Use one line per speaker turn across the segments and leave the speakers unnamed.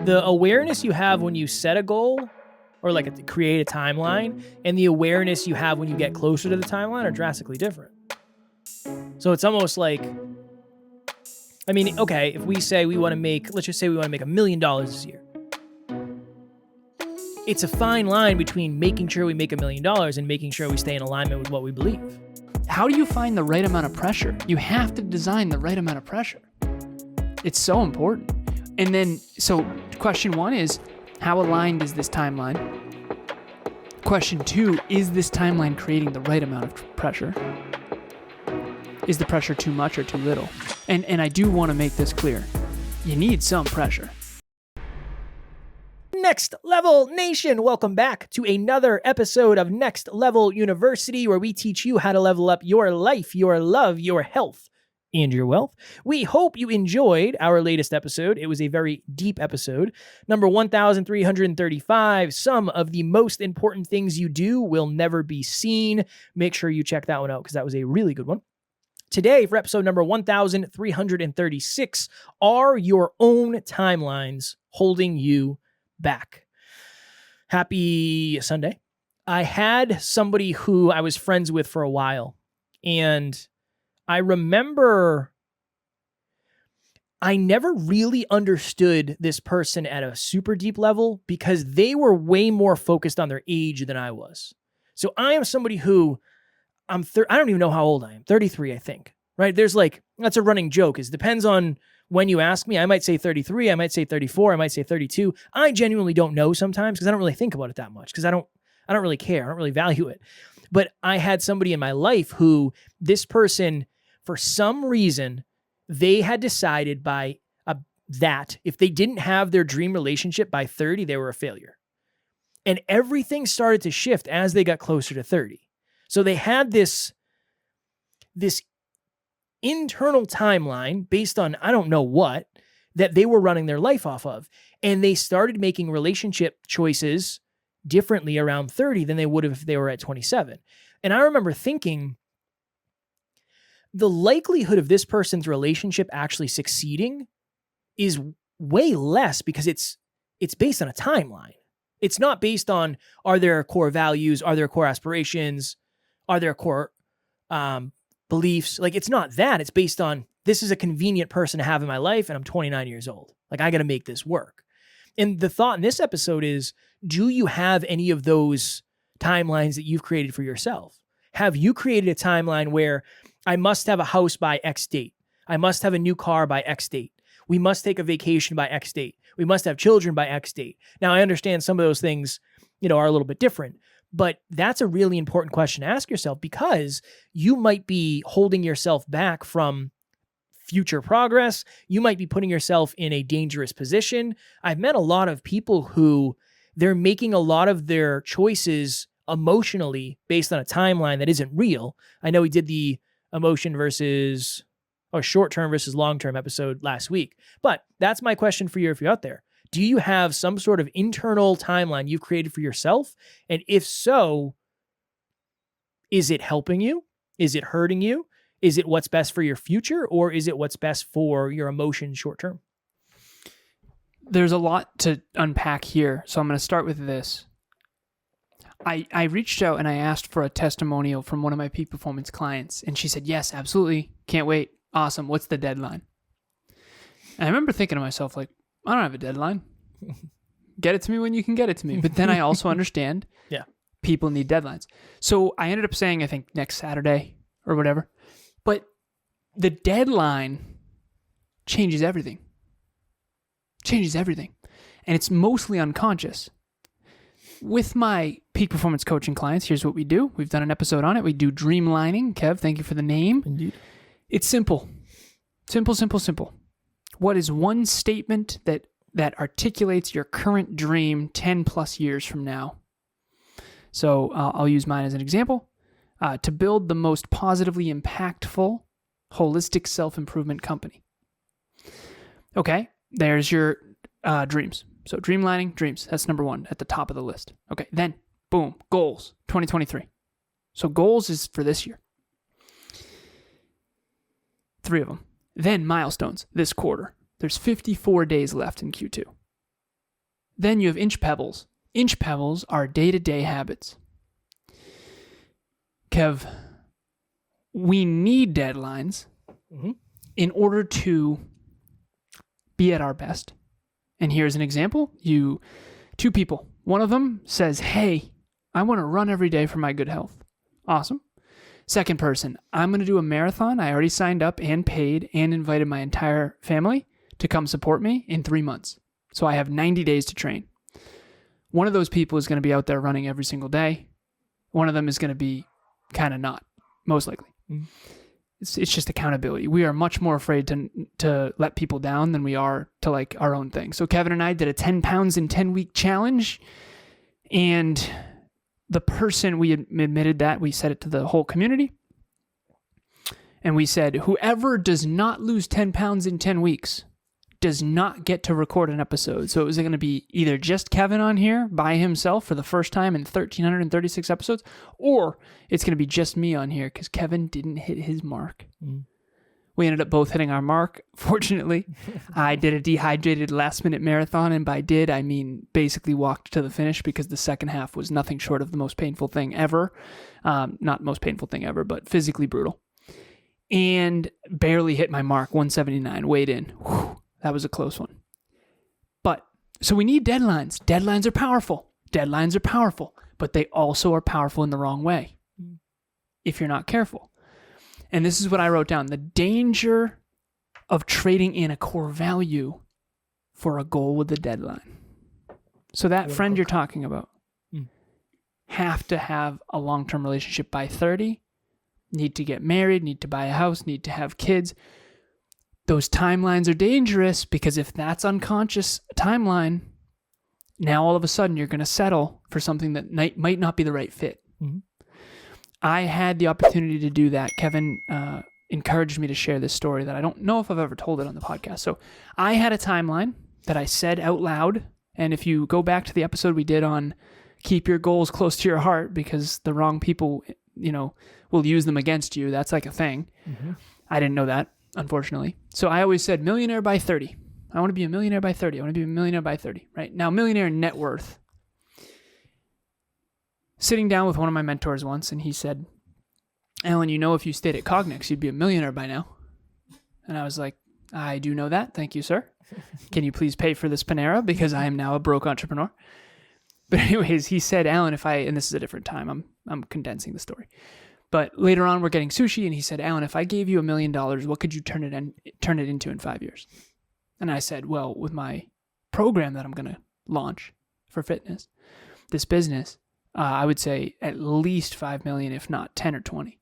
the awareness you have when you set a goal or like create a timeline and the awareness you have when you get closer to the timeline are drastically different. So it's almost like, I mean, okay, if we say we want to make, let's just say we want to make $1 million this year. It's a fine line between making sure we make $1 million and making sure we stay in alignment with what we believe.
How do you find the right amount of pressure? You have to design the right amount of pressure. It's so important. And then, so question 1 is, how aligned is this timeline? Question 2, is this timeline creating the right amount of pressure? Is the pressure too much or too little? And I do want to make this clear. You need some pressure.
Next Level Nation, welcome back to another episode of Next Level University, where we teach you how to level up your life, your love, your health, and your wealth. We hope you enjoyed our latest episode. It was a very deep episode. Number 1335, some of the most important things you do will never be seen. Make sure you check that one out because that was a really good one. Today, for episode number 1336, are your own timelines holding you back? Happy Sunday. I had somebody who I was friends with for a while, and I remember I never really understood this person at a super deep level because they were way more focused on their age than I was. So I am somebody who I don't even know how old I am. 33, I think, right? There's like, that's a running joke. It depends on when you ask me. I might say 33, I might say 34, I might say 32. I genuinely don't know sometimes because I don't really think about it that much because I don't really care. I don't really value it. But I had somebody in my life who, this person, for some reason, they had decided that if they didn't have their dream relationship by 30, they were a failure. And everything started to shift as they got closer to 30. So they had this internal timeline based on, I don't know what, that they were running their life off of. And they started making relationship choices differently around 30 than they would have if they were at 27. And I remember thinking, the likelihood of this person's relationship actually succeeding is way less because it's based on a timeline. It's not based on, are there core values? Are there core aspirations? Are there core beliefs? Like, it's not that. It's based on, this is a convenient person to have in my life and I'm 29 years old. Like, I got to make this work. And the thought in this episode is, do you have any of those timelines that you've created for yourself? Have you created a timeline where I must have a house by X date? I must have a new car by X date. We must take a vacation by X date. We must have children by X date. Now, I understand some of those things, are a little bit different, but that's a really important question to ask yourself because you might be holding yourself back from future progress. You might be putting yourself in a dangerous position. I've met a lot of people who they're making a lot of their choices emotionally based on a timeline that isn't real. I know we did the emotion versus or short-term versus long-term episode last week, but that's my question for you if you're out there. Do you have some sort of internal timeline you've created for yourself? And if so, is it helping you? Is it hurting you? Is it what's best for your future? Or is it what's best for your emotions short-term?
There's a lot to unpack here, so I'm going to start with this. I reached out and I asked for a testimonial from one of my peak performance clients, and she said, yes, absolutely. Can't wait. Awesome. What's the deadline? And I remember thinking to myself, like, I don't have a deadline. Get it to me when you can get it to me. But then I also understand people need deadlines. So I ended up saying, I think, next Saturday or whatever. But the deadline changes everything. Changes everything. And it's mostly unconscious. With my peak performance coaching clients, here's what we do. We've done an episode on it. We do dreamlining. Kev, thank you for the name.
Indeed.
It's simple. Simple, simple, simple. What is one statement that articulates your current dream 10 plus years from now? So I'll use mine as an example. To build the most positively impactful, holistic self-improvement company. Okay, there's your dreams. So dreamlining, dreams. That's number one at the top of the list. Okay, then, boom, goals, 2023. So goals is for this year. 3 of them. Then milestones this quarter. There's 54 days left in Q2. Then you have inch pebbles. Inch pebbles are day-to-day habits. Kev, we need deadlines in order to be at our best. And here's an example. Two people. One of them says, hey, I want to run every day for my good health. Awesome. Second person, I'm going to do a marathon. I already signed up and paid and invited my entire family to come support me in 3 months. So I have 90 days to train. One of those people is going to be out there running every single day. One of them is going to be kind of not, most likely. It's just accountability. We are much more afraid to let people down than we are to like our own thing. So Kevin and I did a 10 pounds in 10 week challenge, and the person, we admitted that, we said it to the whole community, and we said, whoever does not lose 10 pounds in 10 weeks does not get to record an episode. So it was going to be either just Kevin on here by himself for the first time in 1,336 episodes, or it's going to be just me on here because Kevin didn't hit his mark. We ended up both hitting our mark. Fortunately, I did a dehydrated last-minute marathon, and by did, I mean basically walked to the finish because the second half was nothing short of the most painful thing ever. Not most painful thing ever, but physically brutal. And barely hit my mark, 179, weighed in. Whew. That was a close one. But, so we need deadlines. Deadlines are powerful. Deadlines are powerful, but they also are powerful in the wrong way if you're not careful. And this is what I wrote down. The danger of trading in a core value for a goal with a deadline. So that friend you're talking about have to have a long-term relationship by 30, need to get married, need to buy a house, need to have kids. Those timelines are dangerous because if that's unconscious timeline, now all of a sudden you're going to settle for something that might not be the right fit. I had the opportunity to do that. Kevin encouraged me to share this story that I don't know if I've ever told it on the podcast. So I had a timeline that I said out loud. And if you go back to the episode we did on keep your goals close to your heart because the wrong people, will use them against you. That's like a thing. I didn't know that, unfortunately. So I always said millionaire by 30. I want to be a millionaire by 30. I want to be a millionaire by 30, right? Now, millionaire net worth. Sitting down with one of my mentors once, and he said, Alan, if you stayed at Cognex, you'd be a millionaire by now. And I was like, I do know that. Thank you, sir. Can you please pay for this Panera? Because I am now a broke entrepreneur. But anyways, he said, Alan, and this is a different time. I'm condensing the story. But later on, we're getting sushi, and he said, Alan, if I gave you $1 million, what could you turn it into in 5 years? And I said, well, with my program that I'm going to launch for fitness, this business, I would say at least 5 million, if not 10 or 20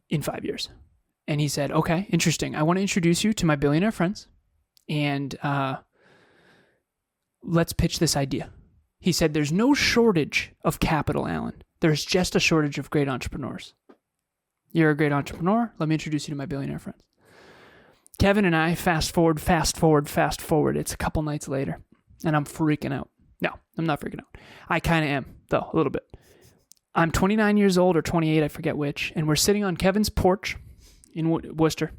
in 5 years. And he said, okay, interesting. I want to introduce you to my billionaire friends, and let's pitch this idea. He said, there's no shortage of capital, Alan. There's just a shortage of great entrepreneurs. You're a great entrepreneur. Let me introduce you to my billionaire friends. Kevin and I fast forward. It's a couple nights later, and I'm freaking out. No, I'm not freaking out. I kind of am, though, a little bit. I'm 29 years old or 28, I forget which, and we're sitting on Kevin's porch in Worcester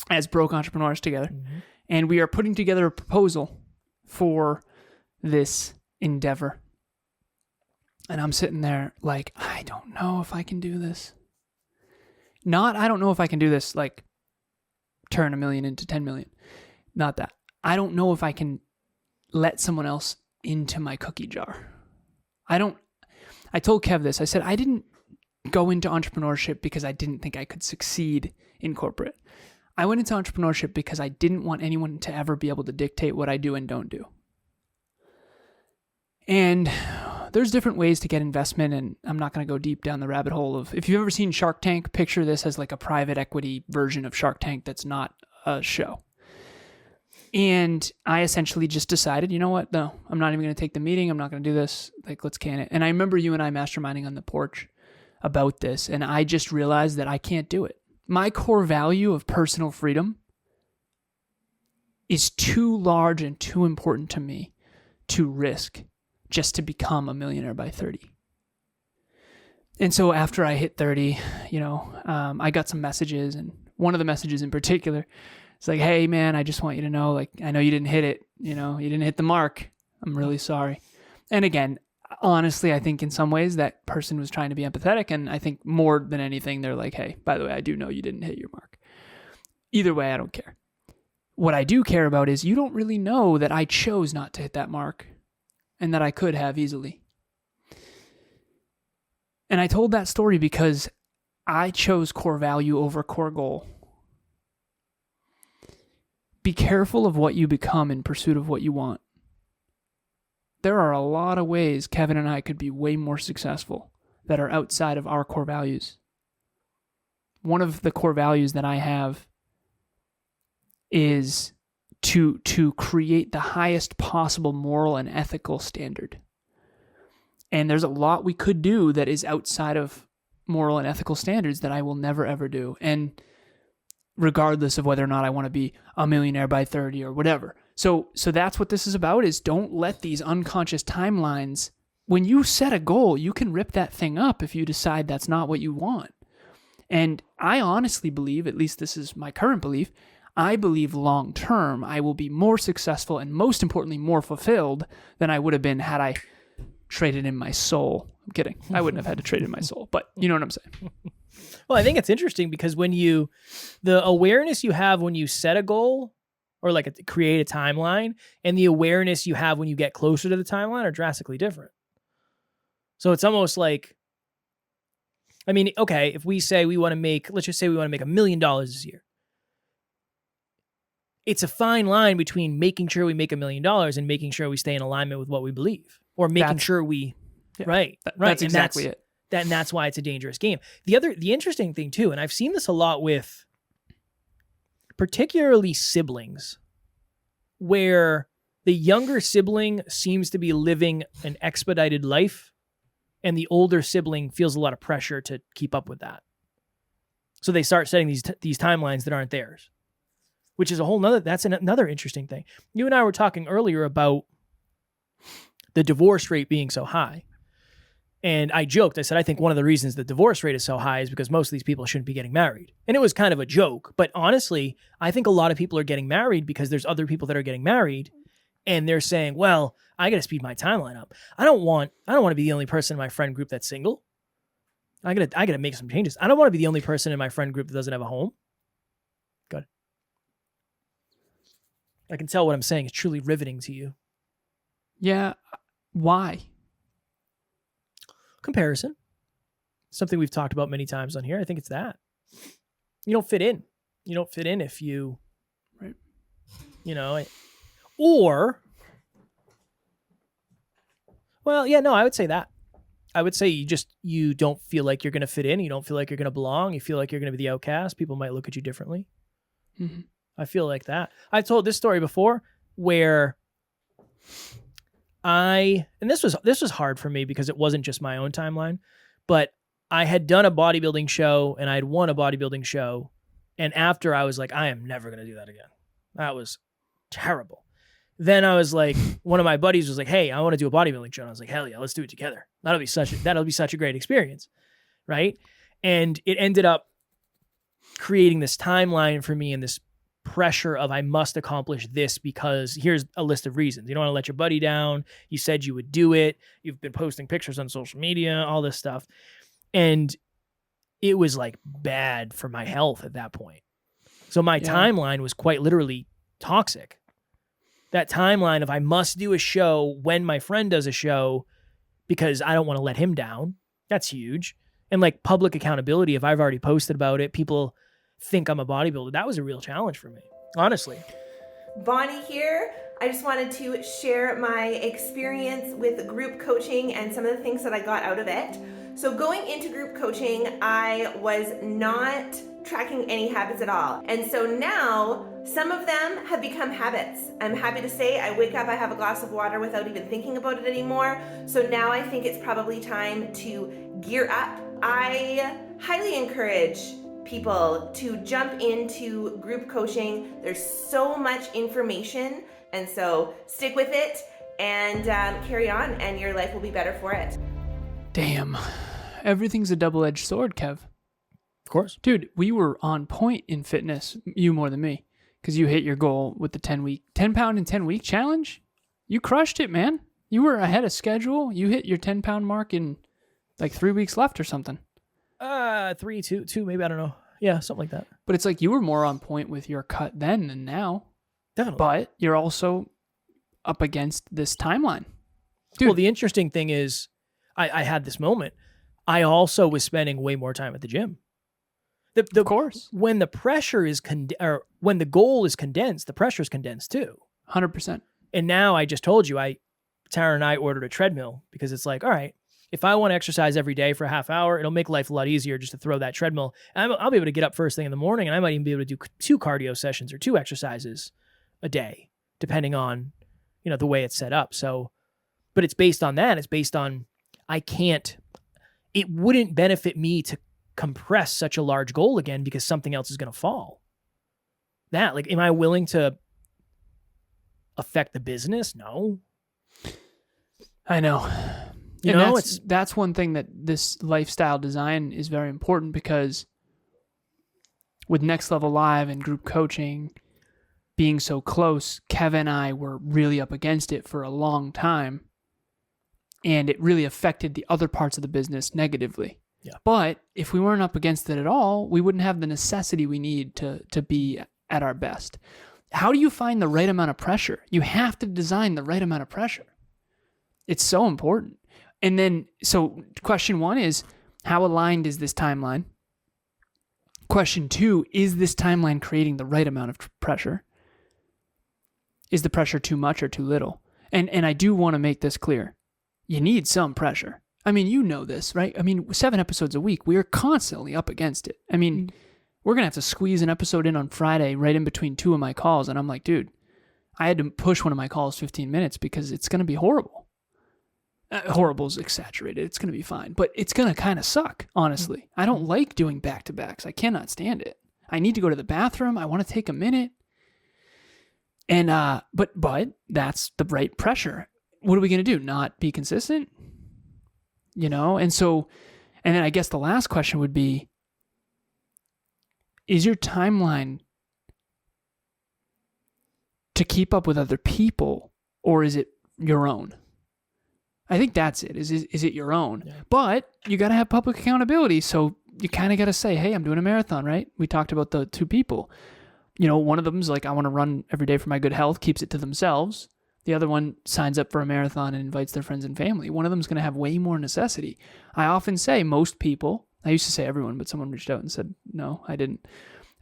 as broke entrepreneurs together, and we are putting together a proposal for this endeavor. And I'm sitting there like, I don't know if I can do this. I don't know if I can do this, like turn 1 million into 10 million. Not that. I don't know if I can let someone else into my cookie jar. I told Kev this. I said, I didn't go into entrepreneurship because I didn't think I could succeed in corporate. I went into entrepreneurship because I didn't want anyone to ever be able to dictate what I do and don't do. And there's different ways to get investment, and I'm not going to go deep down the rabbit hole of, if you've ever seen Shark Tank, picture this as like a private equity version of Shark Tank that's not a show. And I essentially just decided, you know what? No, I'm not even going to take the meeting. I'm not going to do this. Like, let's can it. And I remember you and I masterminding on the porch about this, and I just realized that I can't do it. My core value of personal freedom is too large and too important to me to risk just to become a millionaire by 30. And so after I hit 30, I got some messages, and one of the messages in particular It's like, hey man, I just want you to know, like, I know you didn't hit it, you didn't hit the mark. I'm really sorry. And again, honestly, I think in some ways that person was trying to be empathetic. And I think more than anything, they're like, hey, by the way, I do know you didn't hit your mark. Either way, I don't care. What I do care about is you don't really know that I chose not to hit that mark and that I could have easily. And I told that story because I chose core value over core goal. Be careful of what you become in pursuit of what you want. There are a lot of ways Kevin and I could be way more successful that are outside of our core values. One of the core values that I have is to create the highest possible moral and ethical standard. And there's a lot we could do that is outside of moral and ethical standards that I will never, ever do. And regardless of whether or not I want to be a millionaire by 30 or whatever. So that's what this is about, is don't let these unconscious timelines, when you set a goal, you can rip that thing up if you decide that's not what you want. And I honestly believe, at least this is my current belief, I believe long term I will be more successful and most importantly more fulfilled than I would have been had I traded in my soul. I'm kidding. I wouldn't have had to trade in my soul, but you know what I'm saying.
Well, I think it's interesting because the awareness you have when you set a goal or like create a timeline and the awareness you have when you get closer to the timeline are drastically different. So it's almost like, I mean, okay, if we say let's just say we want to make $1 million this year. It's a fine line between making sure we make $1 million and making sure we stay in alignment with what we believe, or making sure we, right.
That's exactly it.
And that's why it's a dangerous game. The interesting thing too, and I've seen this a lot with particularly siblings, where the younger sibling seems to be living an expedited life and the older sibling feels a lot of pressure to keep up with that. So they start setting these timelines that aren't theirs, which is another interesting thing. You and I were talking earlier about the divorce rate being so high. And I joked, I said, I think one of the reasons the divorce rate is so high is because most of these people shouldn't be getting married. And it was kind of a joke. But honestly, I think a lot of people are getting married because there's other people that are getting married. And they're saying, well, I got to speed my timeline up. I don't want to be the only person in my friend group that's single. I got to make some changes. I don't want to be the only person in my friend group that doesn't have a home. Good. I can tell what I'm saying is truly riveting to you.
Yeah. Why?
Comparison. Something we've talked about many times on here. I think it's that. You don't fit in. You don't fit in if you,
right.
I would say that. I would say you don't feel like you're going to fit in. You don't feel like you're going to belong. You feel like you're going to be the outcast. People might look at you differently.
Mm-hmm.
I feel like that. I've told this story before where and this was hard for me because it wasn't just my own timeline, but I had done a bodybuilding show and I had won a bodybuilding show. And after I was like, I am never going to do that again. That was terrible. Then I was like, one of my buddies was like, hey, I want to do a bodybuilding show. And I was like, hell yeah, let's do it together. That'll be such a great experience. Right. And it ended up creating this timeline for me and this pressure of I must accomplish this because here's a list of reasons. You don't want to let your buddy down. You said you would do it. You've been posting pictures on social media, all this stuff. And it was like bad for my health at that point. So my timeline was quite literally toxic. That timeline of I must do a show when my friend does a show because I don't want to let him down. That's huge. And like public accountability, if I've already posted about it, people think I'm a bodybuilder. That was a real challenge for me, honestly.
Bonnie here. I just wanted to share my experience with group coaching and some of the things that I got out of it. So going into group coaching, I was not tracking any habits at all. And so now some of them have become habits. I'm happy to say I wake up, I have a glass of water without even thinking about it anymore. So now I think it's probably time to gear up. I highly encourage people to jump into group coaching. There's so much information, and so stick with it and carry on, and your life will be better for it.
Damn. Everything's a double-edged sword, Kev.
Of course.
Dude, we were on point in fitness, you more than me. because you hit your goal with the 10 pound in 10 week challenge. You crushed it, man. You were ahead of schedule. You hit your 10 pound mark in like 3 weeks left or something.
3, 2, maybe, I don't know. Yeah, something like that.
But it's like you were more on point with your cut then than now.
Definitely.
But you're also up against this timeline. Dude.
Well, the interesting thing is, I had this moment. I also was spending way more time at the gym.
Of course.
When the pressure is or when the goal is condensed, the pressure is condensed too.
100%.
And now I just told you, Tara and I ordered a treadmill because it's like, all right, if I want to exercise every day for a half hour, it'll make life a lot easier just to throw that treadmill. And I'll be able to get up first thing in the morning, and I might even be able to do 2 cardio sessions or 2 exercises a day, depending on, the way it's set up. So, but it's based on that. It's based on, it wouldn't benefit me to compress such a large goal again because something else is going to fall. Am I willing to affect the business? No.
I know. That's one thing that this lifestyle design is very important, because with Next Level Live and group coaching being so close, Kevin and I were really up against it for a long time, and it really affected the other parts of the business negatively.
Yeah.
But if we weren't up against it at all, we wouldn't have the necessity we need to be at our best. How do you find the right amount of pressure? You have to design the right amount of pressure. It's so important. And then, so question 1 is, how aligned is this timeline? Question 2, is this timeline creating the right amount of pressure? Is the pressure too much or too little? And I do want to make this clear. You need some pressure. I mean, you know this, right? I mean, 7 episodes a week, we are constantly up against it. I mean, we're going to have to squeeze an episode in on Friday right in between 2 of my calls. And I'm like, dude, I had to push one of my calls 15 minutes because it's going to be horrible. Horrible is exaggerated. It's going to be fine. But it's going to kind of suck, honestly. I don't like doing back-to-backs. I cannot stand it. I need to go to the bathroom. I want to take a minute. And, but that's the right pressure. What are we going to do? Not be consistent? And so, and then I guess the last question would be, is your timeline to keep up with other people, or is it your own? I think that's it. Is it your own? Yeah. But you got to have public accountability. So you kind of got to say, hey, I'm doing a marathon, right? We talked about the 2 people. One of them's like, I want to run every day for my good health, keeps it to themselves. The other one signs up for a marathon and invites their friends and family. One of them's going to have way more necessity. I often say most people, I used to say everyone, but someone reached out and said, no, I didn't.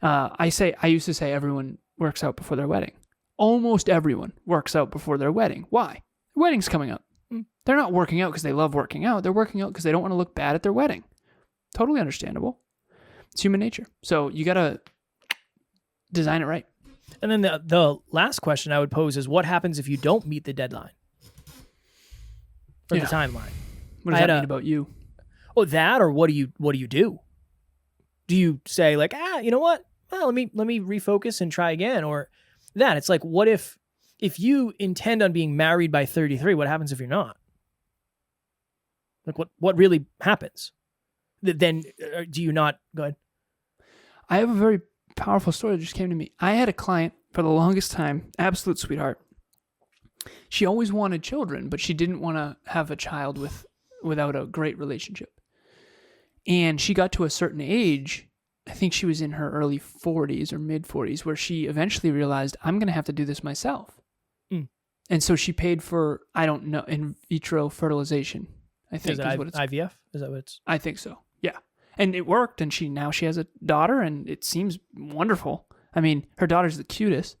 I used to say everyone works out before their wedding. Almost everyone works out before their wedding. Why? Their wedding's coming up. They're not working out because they love working out. They're working out because they don't want to look bad at their wedding. Totally understandable. It's human nature. So you got to design it right.
And then the last question I would pose is, what happens if you don't meet the deadline or the timeline?
What does that mean about you?
Oh, that, or what do you do? Do you say like, you know what? Well, let me refocus and try again, or that? It's like, what if you intend on being married by 33? What happens if you're not? Like, what really happens? Then do you not? Go ahead.
I have a very powerful story that just came to me. I had a client for the longest time, absolute sweetheart. She always wanted children, but she didn't want to have a child without a great relationship. And she got to a certain age, I think she was in her early 40s or mid 40s, where she eventually realized, I'm going to have to do this myself. And so she paid for, I don't know, in vitro fertilization, I think is what it's called.
IVF? Is that what it's?
I think so. Yeah. And it worked, and now she has a daughter, and it seems wonderful. I mean, her daughter's the cutest.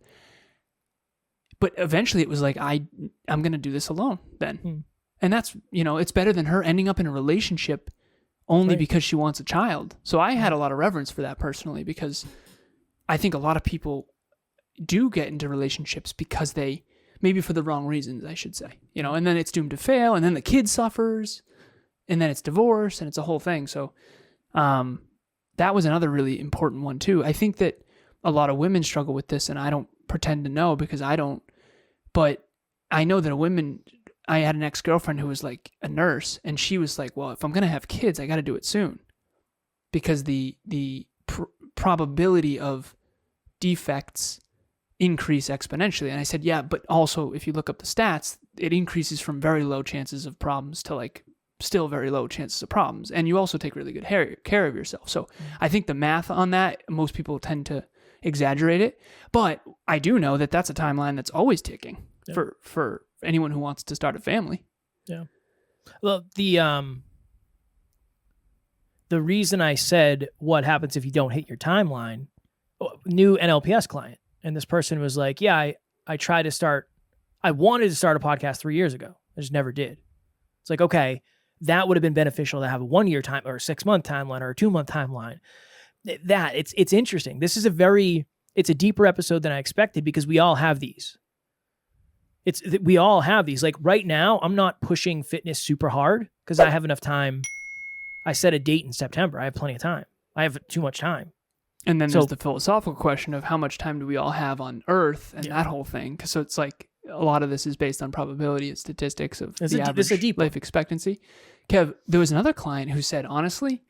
But eventually it was like, I'm going to do this alone then. And that's, it's better than her ending up in a relationship only because she wants a child. So I had a lot of reverence for that personally, because I think a lot of people do get into relationships because they, maybe for the wrong reasons, I should say, and then it's doomed to fail, and then the kid suffers, and then it's divorce, and it's a whole thing. So that was another really important one too. I think that a lot of women struggle with this, and I don't pretend to know because I don't, but I know that I had an ex-girlfriend who was like a nurse, and she was like, well, if I'm going to have kids, I got to do it soon, because the probability of defects increase exponentially. And I said, yeah, but also if you look up the stats, it increases from very low chances of problems to like still very low chances of problems. And you also take really good care of yourself. So I think the math on that, most people tend to exaggerate it. But I do know that that's a timeline that's always ticking for anyone who wants to start a family.
Yeah. Well, the reason I said what happens if you don't hit your timeline, new NLPS client, and this person was like, yeah, I wanted to start a podcast 3 years ago. I just never did. It's like, okay, that would have been beneficial to have a 1 year time or a 6 month timeline or a 2 month timeline. It's interesting. This is it's a deeper episode than I expected because we all have these. We all have these. Like right now, I'm not pushing fitness super hard because I have enough time. I set a date in September. I have plenty of time. I have too much time.
And then there's the philosophical question of how much time do we all have on Earth and that whole thing. So it's like a lot of this is based on probability and statistics of the average life expectancy. Kev, there was another client who said, honestly,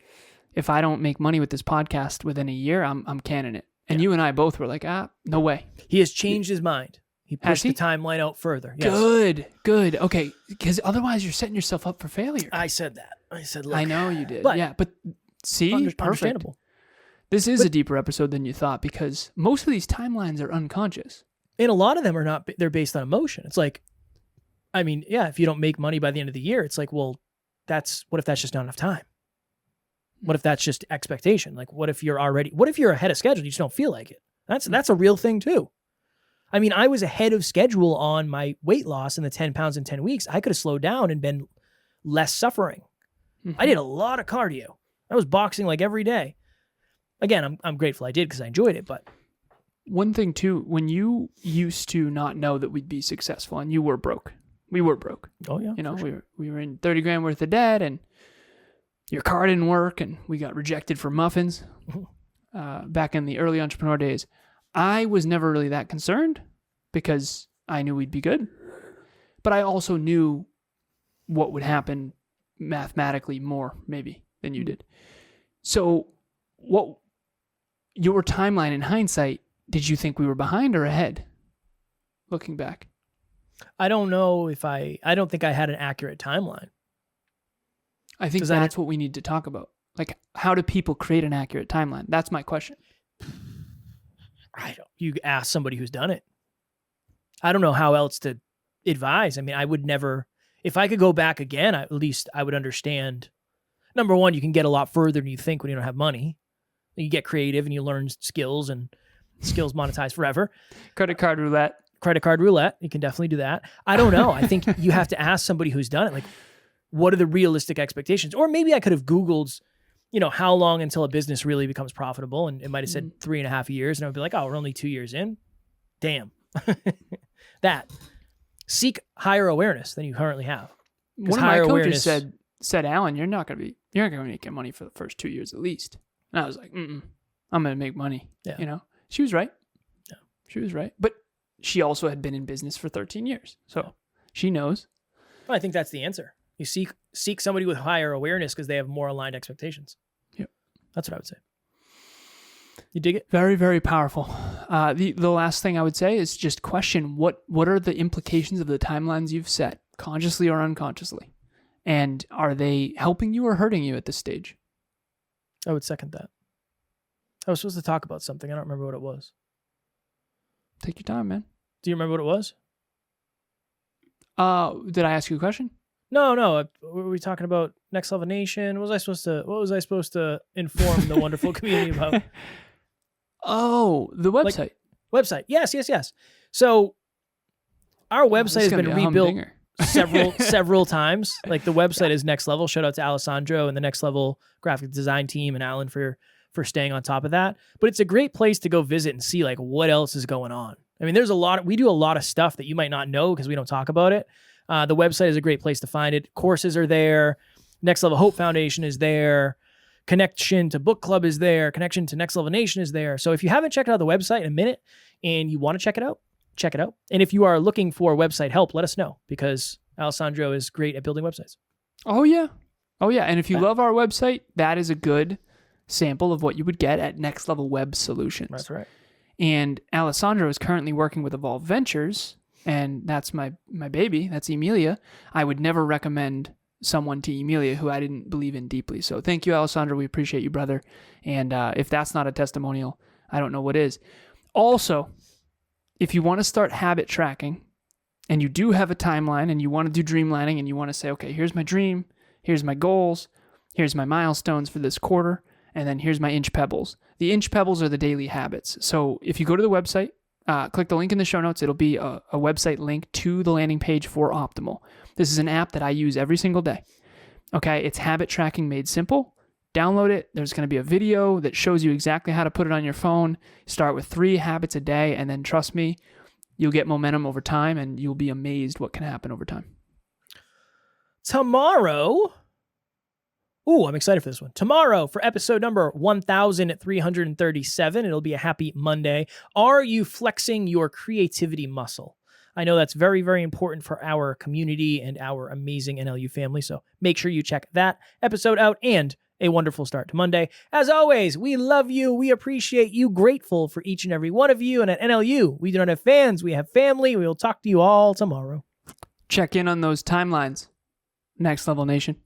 if I don't make money with this podcast within a year, I'm canning it. And you and I both were like, no way.
He has changed his mind. He pushed the timeline out further.
Yes. Good. Okay. Because otherwise you're setting yourself up for failure.
I said that. I said, look.
I know you did. But see, perfect.
Understandable.
This is a deeper episode than you thought because most of these timelines are unconscious.
And a lot of them are not, they're based on emotion. It's like, I mean, yeah, if you don't make money by the end of the year, it's like, well, what if that's just not enough time? What if that's just expectation? Like, what if you're ahead of schedule? You just don't feel like it. That's a real thing too. I mean, I was ahead of schedule on my weight loss in the 10 pounds in 10 weeks. I could have slowed down and been less suffering. I did a lot of cardio. I was boxing like every day. Again, I'm grateful I did because I enjoyed it, but.
One thing too, when you used to not know that we'd be successful and you were broke, we were broke.
Oh yeah.
You know, we were in 30 grand worth of debt and your car didn't work and we got rejected for muffins back in the early entrepreneur days. I was never really that concerned because I knew we'd be good, but I also knew what would happen mathematically more maybe than you did. So what your timeline in hindsight, did you think we were behind or ahead looking back?
I don't know I don't think I had an accurate timeline.
I think that's what we need to talk about. Like, how do people create an accurate timeline? That's my question.
You ask somebody who's done it. I don't know how else to advise. I mean, I would never, if I could go back again, at least I would understand. Number one, you can get a lot further than you think when you don't have money. You get creative and you learn skills and skills monetize forever.
Credit card roulette.
You can definitely do that. I don't know. I think you have to ask somebody who's done it. Like, what are the realistic expectations? Or maybe I could have Googled, how long until a business really becomes profitable? And it might have said 3.5 years. And I would be like, oh, we're only 2 years in. Damn. That. Seek higher awareness than you currently have.
One of my coaches said, Alan, you're not going to be making money for the first 2 years at least. And I was like, I'm going to make money.
Yeah.
She was right.
Yeah.
She was right. But she also had been in business for 13 years. So she knows.
Well, I think that's the answer. You seek somebody with higher awareness because they have more aligned expectations.
Yep.
That's what I would say. You dig it?
Very, very powerful. The last thing I would say is just question what are the implications of the timelines you've set, consciously or unconsciously? And are they helping you or hurting you at this stage?
I would second that. I was supposed to talk about something. I don't remember what it was.
Take your time, man.
Do you remember what it was?
Did I ask you a question?
No. Were we talking about Next Level Nation? What was I supposed to inform the wonderful community about?
Oh, the website.
Website. Yes. So our website has been rebuilt several times. Like the website is Next Level. Shout out to Alessandro and the Next Level graphic design team and Alan for staying on top of that. But it's a great place to go visit and see like what else is going on. I mean, we do a lot of stuff that you might not know because we don't talk about it. The website is a great place to find it. Courses are there. Next Level Hope Foundation is there. Connection to Book Club is there. Connection to Next Level Nation is there. So if you haven't checked out the website in a minute and you want to check it out, check it out. And if you are looking for website help, let us know because Alessandro is great at building websites.
Oh, yeah. And if you love our website, that is a good sample of what you would get at Next Level Web Solutions.
That's right.
And Alessandro is currently working with Evolve Ventures, and that's my baby. That's Emilia. I would never recommend someone to Emilia who I didn't believe in deeply. So thank you, Alessandro. We appreciate you, brother. And if that's not a testimonial, I don't know what is. Also, if you want to start habit tracking and you do have a timeline and you want to do dreamlining and you want to say, okay, here's my dream, here's my goals, here's my milestones for this quarter, and then here's my inch pebbles. The inch pebbles are the daily habits. So if you go to the website, click the link in the show notes. It'll be a website link to the landing page for Optimal. This is an app that I use every single day. Okay, it's habit tracking made simple. Download it. There's going to be a video that shows you exactly how to put it on your phone. Start with 3 habits a day, and then trust me, you'll get momentum over time, and you'll be amazed what can happen over time.
Tomorrow, I'm excited for this one. Tomorrow, for episode number 1337, it'll be a happy Monday. Are you flexing your creativity muscle? I know that's very, very important for our community and our amazing NLU family, so make sure you check that episode out, and a wonderful start to Monday. As always, we love you. We appreciate you. Grateful for each and every one of you. And at NLU, we do not have fans. We have family. We will talk to you all tomorrow.
Check in on those timelines. Next Level Nation.